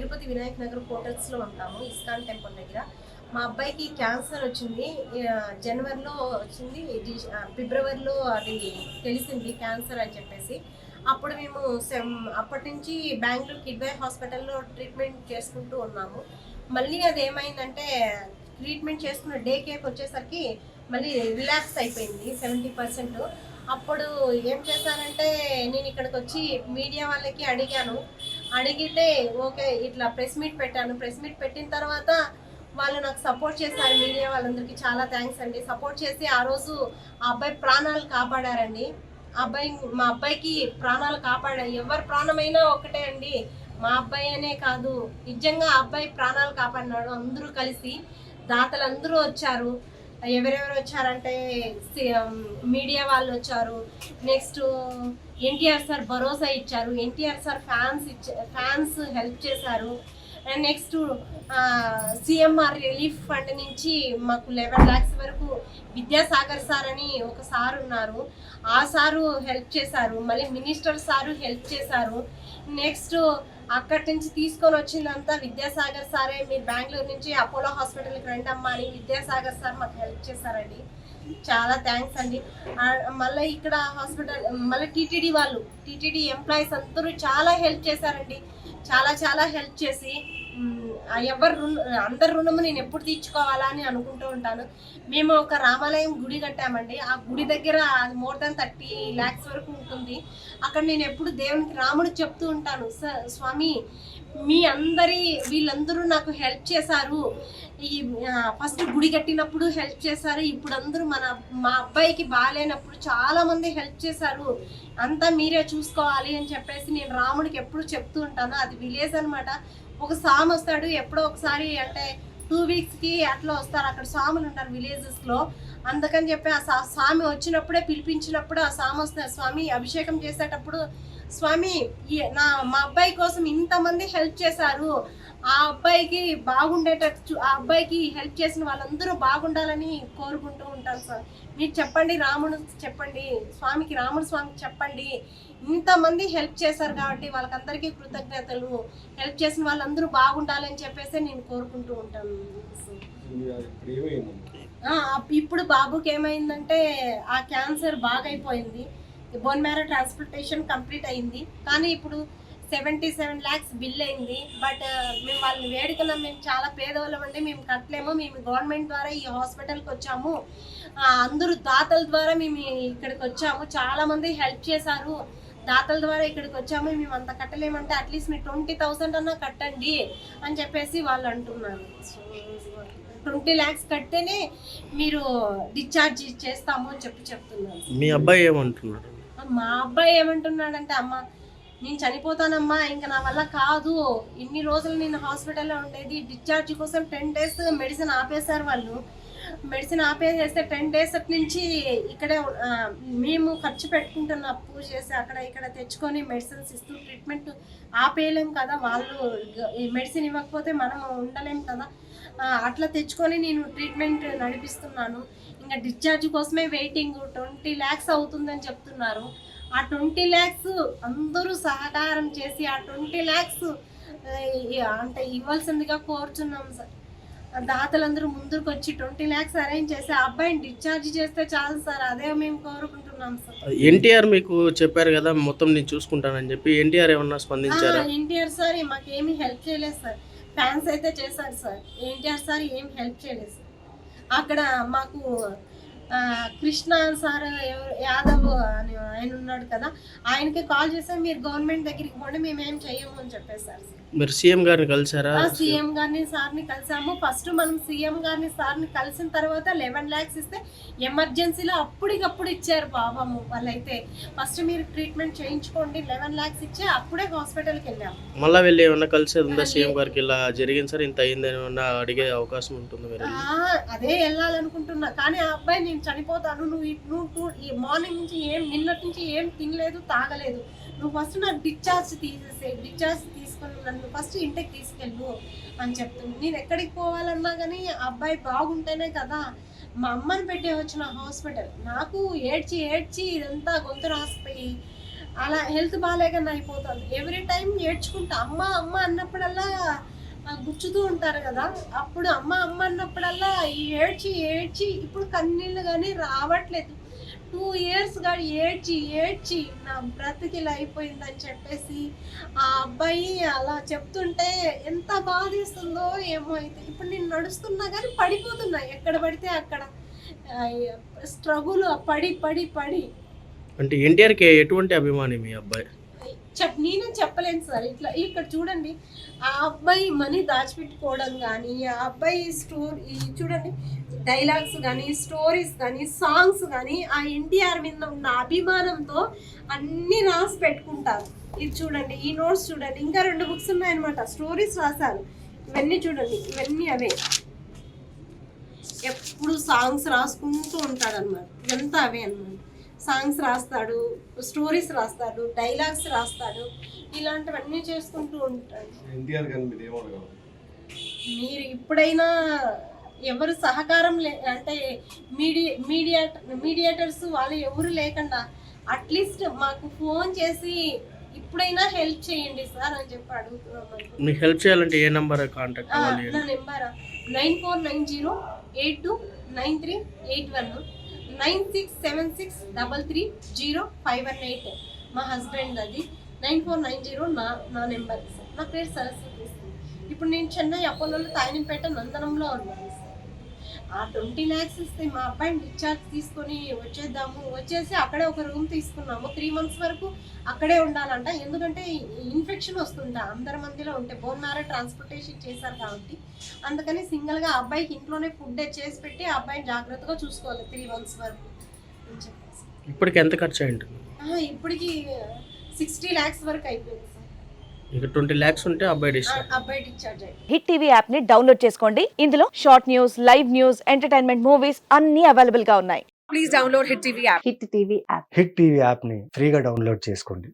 తిరుపతి వినాయక్ నగర్ హోటల్స్లో ఉంటాము, ISKCON temple దగ్గర. మా అబ్బాయికి క్యాన్సర్ వచ్చింది. జనవరిలో వచ్చింది, ఫిబ్రవరిలో అది తెలిసింది క్యాన్సర్ అని చెప్పేసి. అప్పుడు మేము అప్పటి నుంచి బెంగళూరు కిడ్వాయ్ హాస్పిటల్లో ట్రీట్మెంట్ చేసుకుంటూ ఉన్నాము. మళ్ళీ అది ఏమైందంటే ట్రీట్మెంట్ చేసుకున్న డే కేక్ వచ్చేసరికి మళ్ళీ రిలాక్స్ అయిపోయింది 70%. అప్పుడు ఏం చేశానంటే నేను ఇక్కడికి వచ్చి మీడియా వాళ్ళకి అడిగితే ఓకే ఇట్లా ప్రెస్ మీట్ పెట్టాను. ప్రెస్ మీట్ పెట్టిన తర్వాత వాళ్ళు నాకు సపోర్ట్ చేశారు. మీడియా వాళ్ళందరికీ చాలా థ్యాంక్స్ అండి. సపోర్ట్ చేసి ఆ రోజు ఆ అబ్బాయి ప్రాణాలు కాపాడారండి. మా అబ్బాయికి ప్రాణాలు కాపాడారు. ఎవరి ప్రాణమైనా ఒకటే అండి, మా అబ్బాయి అనే కాదు, నిజంగా ఆ అబ్బాయి ప్రాణాలు కాపాడినాడు. అందరూ కలిసి దాతలందరూ వచ్చారు. ఎవరెవరు వచ్చారంటే మీడియా వాళ్ళు వచ్చారు. నెక్స్ట్ ఎన్టీఆర్ సార్ భరోసా ఇచ్చారు. ఎన్టీఆర్ సార్ ఫ్యాన్స్ హెల్ప్ చేశారు. And next CMR relief fund నుంచి మాకు 11 lakhs వరకు విద్యాసాగర్ సార్ అని ఒక సార్ ఉన్నారు, ఆ సారు హెల్ప్ చేశారు. మళ్ళీ మినిస్టర్ సారు హెల్ప్ చేశారు. నెక్స్ట్ అక్కడి నుంచి తీసుకొని వచ్చిందంతా విద్యాసాగర్ సారే. మీరు బెంగళూరు నుంచి అపోలో హాస్పిటల్కి రండి అమ్మా అని విద్యాసాగర్ సార్ మాకు హెల్ప్ చేశారండి. చాలా థ్యాంక్స్ అండి. మళ్ళీ ఇక్కడ హాస్పిటల్ మళ్ళీ టీటీడీ ఎంప్లాయీస్ అందరూ చాలా హెల్ప్ చేశారండి. చాలా హెల్ప్ చేసి అందరి రుణము నేను ఎప్పుడు తీర్చుకోవాలా అని అనుకుంటూ ఉంటాను. మేము ఒక రామాలయం గుడి కట్టామండి. ఆ గుడి దగ్గర అది మోర్ దాన్ 30 lakhs వరకు ఉంటుంది. అక్కడ నేను ఎప్పుడు దేవునికి రాముడు చెప్తూ ఉంటాను, స్వామి వీళ్ళందరూ నాకు హెల్ప్ చేశారు. ఈ ఫస్ట్ గుడి కట్టినప్పుడు హెల్ప్ చేశారు, ఇప్పుడు అందరూ మా అబ్బాయికి బాగాలేనప్పుడు చాలా మంది హెల్ప్ చేశారు, అంతా మీరే చూసుకోవాలి అని చెప్పేసి నేను రాముడికి ఎప్పుడు చెప్తూ ఉంటాను. అది విలేజ్ అనమాట. ఒక స్వామి వస్తాడు ఎప్పుడో ఒకసారి, అంటే 2 weeksకి అట్లా వస్తారు. అక్కడ స్వాములు ఉంటారు విలేజెస్లో. అందుకని చెప్పి ఆ స్వామి వచ్చినప్పుడే పిలిపించినప్పుడు ఆ స్వామి వస్తారు. స్వామి అభిషేకం చేసేటప్పుడు స్వామి మా అబ్బాయి కోసం ఇంతమంది హెల్ప్ చేశారు, ఆ అబ్బాయికి బాగుండేటట్టు, ఆ అబ్బాయికి హెల్ప్ చేసిన వాళ్ళందరూ బాగుండాలని కోరుకుంటూ ఉంటాను సార్. మీరు చెప్పండి, రాముడు స్వామికి చెప్పండి, ఇంతమంది హెల్ప్ చేశారు కాబట్టి వాళ్ళకందరికీ కృతజ్ఞతలు. హెల్ప్ చేసిన వాళ్ళందరూ బాగుండాలని చెప్పేసి నేను కోరుకుంటూ ఉంటాను. ఇప్పుడు బాబుకి ఏమైందంటే ఆ క్యాన్సర్ బాగైపోయింది. బోన్ మ్యారో ట్రాన్స్ప్లాంటేషన్ కంప్లీట్ అయింది. కానీ ఇప్పుడు 77 lakhs బిల్ అయింది. బట్ మేము వాళ్ళని వేడుకున్నాం, మేము చాలా పేదవాళ్ళం అండి, మేము కట్టలేము, మేము గవర్నమెంట్ ద్వారా ఈ హాస్పిటల్కి వచ్చాము, అందరూ దాతల ద్వారా మేము ఇక్కడికి వచ్చాము, చాలామంది హెల్ప్ చేశారు, దాతల ద్వారా ఇక్కడికి వచ్చాము, మేము అంత కట్టలేమంటే అట్లీస్ట్ మీరు 20,000 అన్నా కట్టండి అని చెప్పేసి వాళ్ళు అంటున్నారు. 20 lakhs కడితేనే మీరు డిశ్చార్జ్ చేస్తాము అని చెప్తున్నారు. మీ అబ్బాయి ఏమంటున్నాడు? మా అబ్బాయి ఏమంటున్నాడంటే, అమ్మ నేను చనిపోతానమ్మా, ఇంకా నా వల్ల కాదు, ఇన్ని రోజులు నేను హాస్పిటల్లో ఉండేది, డిశ్చార్జ్ కోసం 10 days మెడిసిన్ ఆపేశారు వాళ్ళు. మెడిసిన్ ఆపేసేస్తే 10 days నుంచి ఇక్కడే మేము ఖర్చు పెట్టుకుంటున్న అప్పు చేసి అక్కడ ఇక్కడ తెచ్చుకొని మెడిసిన్స్ ఇస్తూ ట్రీట్మెంట్ ఆపేయలేం కదా, వాళ్ళు ఈ మెడిసిన్ ఇవ్వకపోతే మనం ఉండలేం కదా, అట్లా తెచ్చుకొని నేను ట్రీట్మెంట్ నడిపిస్తున్నాను. ఇంకా డిశ్చార్జ్ కోసమే వెయిటింగ్. 20 lakhs అవుతుందని చెప్తున్నారు. ఆ 20 lakhs అందరూ సహకారం చేసి ఆ 20 lakhs అంటే ఇవ్వాల్సిందిగా కోరుచున్నాం సార్. దాతలందరూ ముందుకు వచ్చి 20 lakhs అరేంజ్ చేసి ఆ అబ్బాయిని డిశ్చార్జ్ చేస్తే చాలు సార్, అదే మేము కోరుకుంటున్నాం సార్. ఎన్టీఆర్ మీకు చెప్పారు కదా మొత్తం నేను చూసుకుంటానని చెప్పి, ఎన్టీఆర్ ఏమన్నా స్పందించారా? ఎన్టీఆర్ సార్ మాకేమీ హెల్ప్ చేయలేదు సార్. ఫ్యాన్స్ అయితే చేశారు సార్, ఎన్టీఆర్ సార్ ఏం హెల్ప్ చేయలేదు సార్. అక్కడ మాకు కృష్ణ సార్ యాదవ్ అని ఆయన ఉన్నాడు కదా, ఆయనకి కాల్ చేస్తే మీరు గవర్నమెంట్ దగ్గరికి పోండి, మేమేం చెయ్యము అని చెప్పేశారు. మీరు సీఎం గారిని కలిసారా? సీఎం గారిని సార్ని కలిసాము. ఫస్ట్ మనం సీఎం గారిని సార్ని కలిసిన తర్వాత 11 lakhs ఇస్తే ఎమర్జెన్సీలో అప్పటికప్పుడు ఇచ్చారు పాపము. వాళ్ళైతే ఫస్ట్ మీరు ట్రీట్మెంట్ చేయించుకోండి 11 lakhs ఇచ్చి అప్పుడే హాస్పిటల్కి వెళ్ళాము. మళ్ళీ వెళ్ళి ఏమన్నా కలిసేది ఉందా సీఎం గారికి? ఇలా జరిగింది సార్, ఇంత అయింది ఏమన్నా అడిగే అవకాశం ఉంటుంది మీరు? అదే వెళ్ళాలనుకుంటున్నా, కానీ ఆ అబ్బాయి నేను చనిపోతాను, నువ్వు ఈ మార్నింగ్ నుంచి నిన్నటి నుంచి ఏం తినలేదు తాగలేదు, నువ్వు ఫస్ట్ నాకు డిశ్చార్జ్ తీసుకొని నన్ను ఫస్ట్ ఇంటికి తీసుకెళ్ళు అని చెప్తుంది. నేను ఎక్కడికి పోవాలన్నా కానీ అబ్బాయి బాగుంటేనే కదా. మా అమ్మని పెట్టే వచ్చిన హాస్పిటల్ నాకు ఏడ్చి ఇదంతా గొంతు రాసిపోయి అలా హెల్త్ బాగాలేకన్నా అయిపోతుంది. ఎవ్రీ టైం ఏడ్చుకుంటా అమ్మ అమ్మ అన్నప్పుడల్లా గుచ్చుతూ ఉంటారు కదా, అప్పుడు అమ్మ అమ్మ అన్నప్పుడల్లా ఏడ్చి ఏడ్చి ఇప్పుడు కన్నీళ్ళు కానీ రావట్లేదు. 2 years కానీ ఏడ్చి ఏడ్చి నా బ్రతికి ఇలా అయిపోయిందని చెప్పేసి ఆ అబ్బాయి అలా చెప్తుంటే ఎంత బాధేస్తుందో ఏమో. అయితే ఇప్పుడు నేను నడుస్తున్నా కానీ పడిపోతున్నా, ఎక్కడ పడితే అక్కడ స్ట్రగుల్ పడి పడి పడి. అంటే ఎన్టీఆర్కి ఎటువంటి అభిమాని మీ అబ్బాయి? నేనే చెప్పలేను సార్. ఇట్లా ఇక్కడ చూడండి, ఆ అబ్బాయి మనీ దాచిపెట్టుకోవడం కానీ, ఆ అబ్బాయి చూడండి డైలాగ్స్ కానీ, స్టోరీస్ కానీ, సాంగ్స్ కానీ ఆ ఎన్టీఆర్ మీద ఉన్న అభిమానంతో అన్నీ రాసి పెట్టుకుంటారు. ఇది చూడండి, ఈ నోట్స్ చూడండి, ఇంకా 2 books ఉన్నాయన్నమాట, స్టోరీస్ రాశారు. ఇవన్నీ చూడండి, ఇవన్నీ అవే. ఎప్పుడు సాంగ్స్ రాసుకుంటూ ఉంటాడు అన్నమాట, ఇదంతా అవే అన్నమాట. సాంగ్స్ రాస్తాడు, స్టోరీస్ రాస్తాడు, డైలాగ్స్ రాస్తాడు, ఇలాంటివన్నీ చేసుకుంటూ ఉంటాడు. మీరు ఇప్పుడైనా ఎవరు సహకారం అంటే మీడియేటర్స్ వాళ్ళు ఎవరు లేకుండా అట్లీస్ట్ మాకు ఫోన్ చేసి ఇప్పుడైనా హెల్ప్ చేయండి సార్ అని చెప్పి అడుగుతున్నాం. మీకు హెల్ప్ చేయాలంటే ఏ నెంబర్ కాంటాక్ట్ అవ్వాలి? నా నెంబర్ 9490829381 9676330518. మా హస్బెండ్ అది 9490 నా నెంబర్ సార్. నా పేరు సరస్వతి సార్. ఇప్పుడు నేను చెన్నై అపోలోలో తాయినిపేట నందనంలో ఉన్నాను సార్. ఆ 20 lakhs ఇస్తే మా అబ్బాయిని డిశ్చార్జ్ తీసుకొని వచ్చేసి అక్కడే ఒక రూమ్ తీసుకున్నాము. 3 months వరకు అక్కడే ఉండాలంట, ఎందుకంటే ఇన్ఫెక్షన్ వస్తుందా అందరి మందిలో ఉంటే. బోన్ మ్యారో ట్రాన్స్పోర్టేషన్ చేశారు కాబట్టి అందుకని సింగిల్గా ఆ అబ్బాయికి ఇంట్లోనే ఫుడ్ చేసి పెట్టి ఆ అబ్బాయిని జాగ్రత్తగా చూసుకోవాలి 3 months వరకు అని చెప్పేసి. ఇప్పటికి ఎంత ఖర్చు అయింది? ఇప్పటికి 60 lakhs వరకు అయిపోయింది సార్. ఇక 20 lakhs ఉంటే అబ్బాయి అబ్బాయి డిశ్చార్జ్ అయ్యింది. హిట్ టీవీ యాప్ ని డౌన్లోడ్ చేసుకోండి. ఇందులో short news, live news, entertainment movies అన్ని అవైలబుల్ గా ఉన్నాయి. Please download Hit TV app. Hit TV app. Hit TV యాప్ని ఫ్రీగా డౌన్లోడ్ చేసుకోండి.